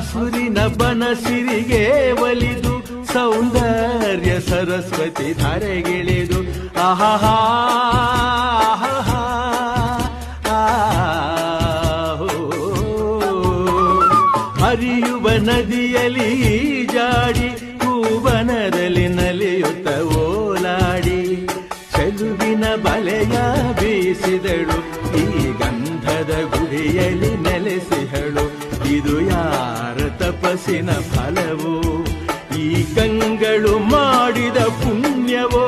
ಹಸುರಿನ ಬನಸಿರಿಗೆ ಒಲಿದು ಸೌಂದರ್ಯ ಸರಸ್ವತಿ ಧರೆಗಿಳಿದು ಆಹಾ ಹರಿಯುವ ನದಿಯಲ್ಲಿ ಜಾಡಿ ಹೂವನದಲ್ಲಿ ನಲಿಯುತ್ತ ಓಲಾಡಿ ಚೆಲುವಿನ ಬಲೆಯ ಬೀಸಿದಳು ಈ ಗಂಧದ ಗುಡಿಯಲ್ಲಿ ನೆಲೆಸಿಹಳು ಇದು ಯಾರ ತಪಸ್ಸಿನ ಫಲವೋ ಈ ಗಂಗಳು ಮಾಡಿದ ಪುಣ್ಯವೋ